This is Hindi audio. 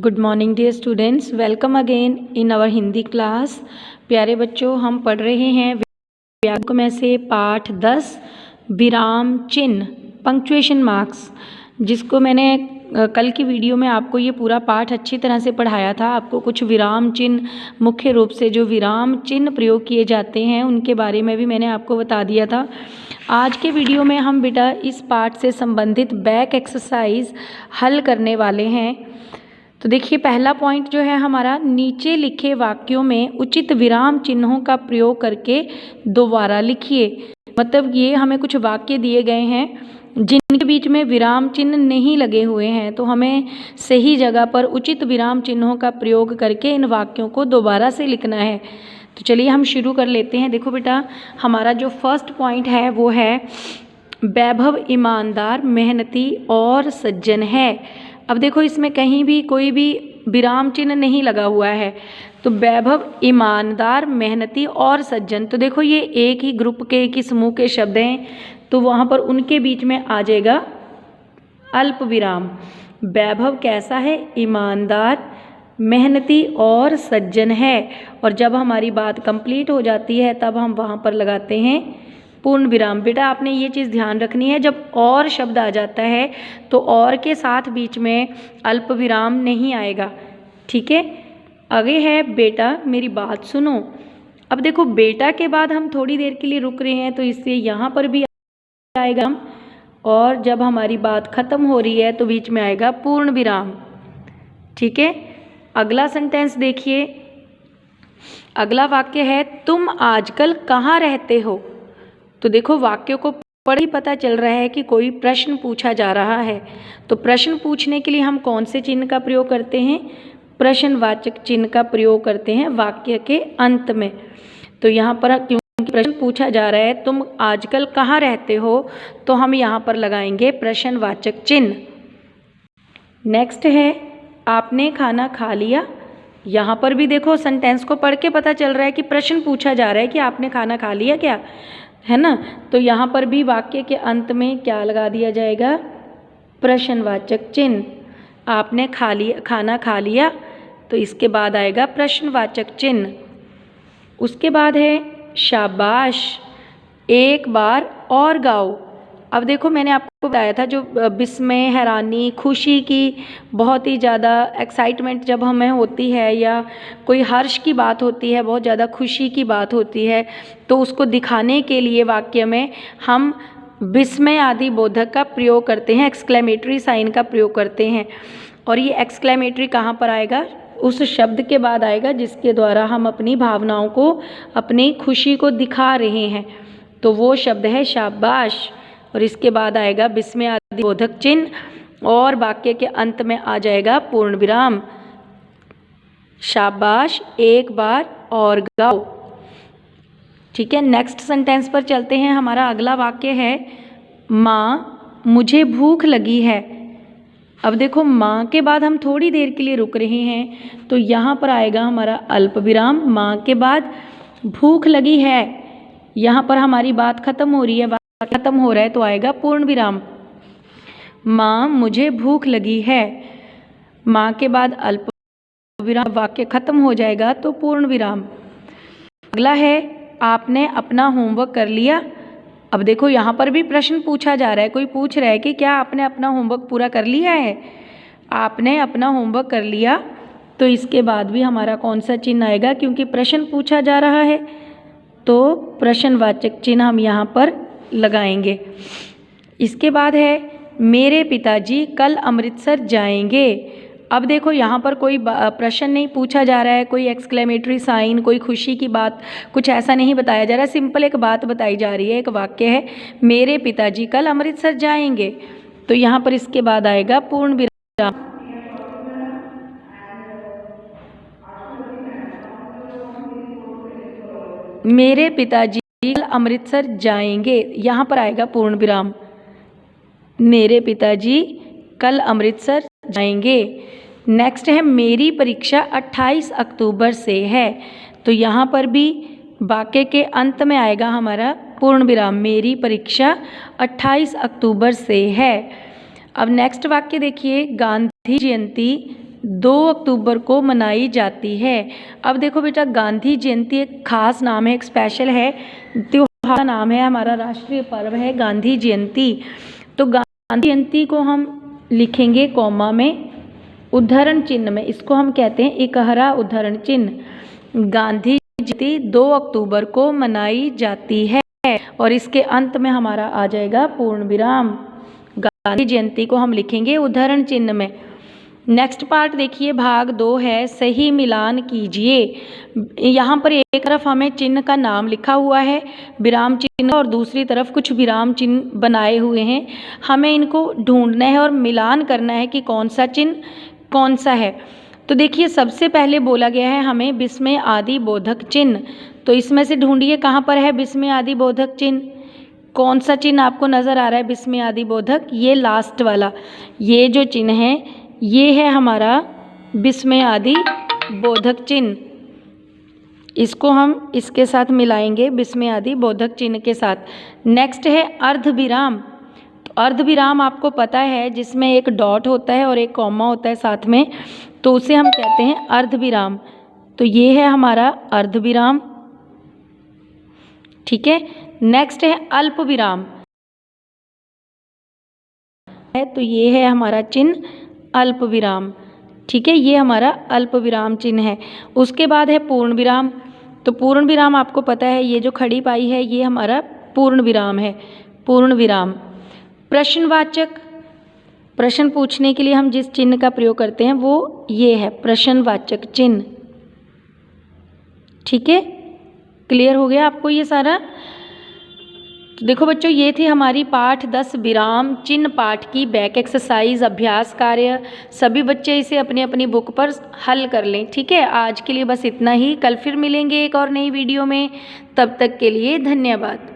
Good morning dear students, welcome again in our Hindi class. प्यारे बच्चों, हम पढ़ रहे हैं व्याकरण में से पाठ 10 विराम चिन्ह पंक्चुएशन मार्क्स, जिसको मैंने कल की वीडियो में आपको ये पूरा पाठ अच्छी तरह से पढ़ाया था। आपको कुछ विराम चिन्ह, मुख्य रूप से जो विराम चिन्ह प्रयोग किए जाते हैं उनके बारे में भी मैंने आपको बता दिया था। आज के वीडियो में हम बेटा इस पाठ से संबंधित बैक एक्सरसाइज हल करने वाले हैं। तो देखिए, पहला पॉइंट जो है हमारा, नीचे लिखे वाक्यों में उचित विराम चिन्हों का प्रयोग करके दोबारा लिखिए। मतलब ये हमें कुछ वाक्य दिए गए हैं जिनके बीच में विराम चिन्ह नहीं लगे हुए हैं, तो हमें सही जगह पर उचित विराम चिन्हों का प्रयोग करके इन वाक्यों को दोबारा से लिखना है। तो चलिए हम शुरू कर लेते हैं। देखो बेटा, हमारा जो फर्स्ट पॉइंट है वो है वैभव ईमानदार, मेहनती और सज्जन है। अब देखो, इसमें कहीं भी कोई भी विराम चिन्ह नहीं लगा हुआ है, तो वैभव ईमानदार, मेहनती और सज्जन, तो देखो ये एक ही ग्रुप के, एक ही समूह के शब्द हैं, तो वहाँ पर उनके बीच में आ जाएगा अल्प विराम। वैभव कैसा है? ईमानदार, मेहनती और सज्जन है। और जब हमारी बात कंप्लीट हो जाती है तब हम वहाँ पर लगाते हैं पूर्ण विराम। बेटा आपने ये चीज़ ध्यान रखनी है, जब और शब्द आ जाता है तो और के साथ बीच में अल्प विराम नहीं आएगा। ठीक है, आगे है बेटा मेरी बात सुनो। अब देखो, बेटा के बाद हम थोड़ी देर के लिए रुक रहे हैं, तो इससे यहाँ पर भी आएगा, और जब हमारी बात खत्म हो रही है तो बीच में आएगा पूर्ण विराम। ठीक है, अगला सेंटेंस देखिए। अगला वाक्य है तुम आजकल कहाँ रहते हो। तो देखो, वाक्य को पढ़ ही पता चल रहा है कि कोई प्रश्न पूछा जा रहा है। तो प्रश्न पूछने के लिए हम कौन से चिन्ह का प्रयोग करते हैं? प्रश्नवाचक चिन्ह का प्रयोग करते हैं वाक्य के अंत में। तो यहाँ पर क्योंकि प्रश्न पूछा जा रहा है, तुम आजकल कहाँ रहते हो, तो हम यहाँ पर लगाएंगे प्रश्नवाचक चिन्ह। नेक्स्ट है आपने खाना खा लिया। यहाँ पर भी देखो, सेंटेंस को पढ़ के पता चल रहा है कि प्रश्न पूछा जा रहा है कि आपने खाना खा लिया क्या, है ना। तो यहाँ पर भी वाक्य के अंत में क्या लगा दिया जाएगा? प्रश्नवाचक चिन्ह। आपने खाना खा लिया, तो इसके बाद आएगा प्रश्नवाचक चिन्ह। उसके बाद है शाबाश, एक बार और गाओ। अब देखो, मैंने आपको बताया था जो विस्मय, हैरानी, खुशी की बहुत ही ज़्यादा एक्साइटमेंट जब हमें होती है, या कोई हर्ष की बात होती है, बहुत ज़्यादा खुशी की बात होती है, तो उसको दिखाने के लिए वाक्य में हम विस्मय आदि बोधक का प्रयोग करते हैं, एक्सक्लेमेटरी साइन का प्रयोग करते हैं। और ये एक्सक्लेमेटरी कहाँ पर आएगा? उस शब्द के बाद आएगा जिसके द्वारा हम अपनी भावनाओं को, अपनी खुशी को दिखा रहे हैं। तो वो शब्द है शाबाश, और इसके बाद आएगा विस्मय आदि बोधक चिन्ह, और वाक्य के अंत में आ जाएगा पूर्ण विराम। शाबाश, एक बार और गाओ। ठीक है, नेक्स्ट सेंटेंस पर चलते हैं। हमारा अगला वाक्य है माँ मुझे भूख लगी है। अब देखो, माँ के बाद हम थोड़ी देर के लिए रुक रहे हैं, तो यहाँ पर आएगा हमारा अल्प विराम। माँ के बाद भूख लगी है, यहाँ पर हमारी बात खत्म हो रही है, खत्म हो रहा है, तो आएगा पूर्ण विराम। माँ मुझे भूख लगी है, माँ के बाद अल्प विराम, वाक्य खत्म हो जाएगा तो पूर्ण विराम। अगला है आपने अपना होमवर्क कर लिया। अब देखो, यहाँ पर भी प्रश्न पूछा जा रहा है, कोई पूछ रहा है कि क्या आपने अपना होमवर्क पूरा कर लिया है। आपने अपना होमवर्क कर लिया, तो इसके बाद भी हमारा कौन सा चिन्ह आएगा? क्योंकि प्रश्न पूछा जा रहा है, तो प्रश्नवाचक चिन्ह हम यहाँ पर लगाएंगे। इसके बाद है मेरे पिताजी कल अमृतसर जाएंगे। अब देखो, यहाँ पर कोई प्रश्न नहीं पूछा जा रहा है, कोई एक्सक्लेमेटरी साइन, कोई खुशी की बात, कुछ ऐसा नहीं बताया जा रहा है। सिंपल एक बात बताई जा रही है, एक वाक्य है मेरे पिताजी कल अमृतसर जाएंगे, तो यहाँ पर इसके बाद आएगा पूर्ण विराम। मेरे पिताजी कल अमृतसर जाएंगे, यहाँ पर आएगा पूर्ण विराम। मेरे पिताजी कल अमृतसर जाएंगे। नेक्स्ट है मेरी परीक्षा 28 अक्टूबर से है, तो यहाँ पर भी वाक्य के अंत में आएगा हमारा पूर्ण विराम। मेरी परीक्षा 28 अक्टूबर से है। अब नेक्स्ट वाक्य देखिए, गांधी जयंती 2 अक्टूबर को मनाई जाती है। अब देखो बेटा, गांधी जयंती एक खास नाम है, एक स्पेशल है, त्योहार का नाम है, हमारा राष्ट्रीय पर्व है गांधी जयंती। तो गांधी जयंती को हम लिखेंगे कॉमा में, उद्धरण चिन्ह में, इसको हम कहते हैं इकहरा उद्धरण चिन्ह। गांधी जयंती 2 अक्टूबर को मनाई जाती है, और इसके अंत में हमारा आ जाएगा पूर्ण विराम। गांधी जयंती को हम लिखेंगे उद्धरण चिन्ह में। नेक्स्ट पार्ट देखिए, भाग 2 है, सही मिलान कीजिए। यहाँ पर एक तरफ हमें चिन्ह का नाम लिखा हुआ है, विराम चिन्ह, और दूसरी तरफ कुछ विराम चिन्ह बनाए हुए हैं। हमें इनको ढूंढना है और मिलान करना है कि कौन सा चिन्ह कौन सा है। तो देखिए, सबसे पहले बोला गया है हमें विस्मय आदि बोधक चिन्ह। तो इसमें से ढूंढिए कहाँ पर है विस्मय आदि बोधक चिन्ह। कौन सा चिन्ह आपको नज़र आ रहा है विस्मय आदि बोधक? ये लास्ट वाला, ये जो चिन्ह है ये है हमारा विस्मय आदि बोधक चिन्ह। इसको हम इसके साथ मिलाएंगे, विस्मय आदि बोधक चिन्ह के साथ। नेक्स्ट है अर्धविराम। तो अर्धविराम आपको पता है, जिसमें एक डॉट होता है और एक कॉमा होता है साथ में, तो उसे हम कहते हैं अर्धविराम। तो ये है हमारा अर्धविराम, ठीक है। नेक्स्ट है अल्प विराम, है तो ये है हमारा चिन्ह अल्प विराम, ठीक है, ये हमारा अल्प विराम चिन्ह है। उसके बाद है पूर्ण विराम। तो पूर्ण विराम आपको पता है, ये जो खड़ी पाई है ये हमारा पूर्ण विराम है, पूर्ण विराम। प्रश्नवाचक, प्रश्न पूछने के लिए हम जिस चिन्ह का प्रयोग करते हैं वो ये है प्रश्नवाचक चिन्ह, ठीक है। क्लियर हो गया आपको ये सारा? तो देखो बच्चों, ये थी हमारी पाठ 10 विराम चिन्ह पाठ की बैक एक्सरसाइज, अभ्यास कार्य। सभी बच्चे इसे अपनी अपनी बुक पर हल कर लें, ठीक है। आज के लिए बस इतना ही, कल फिर मिलेंगे एक और नई वीडियो में। तब तक के लिए धन्यवाद।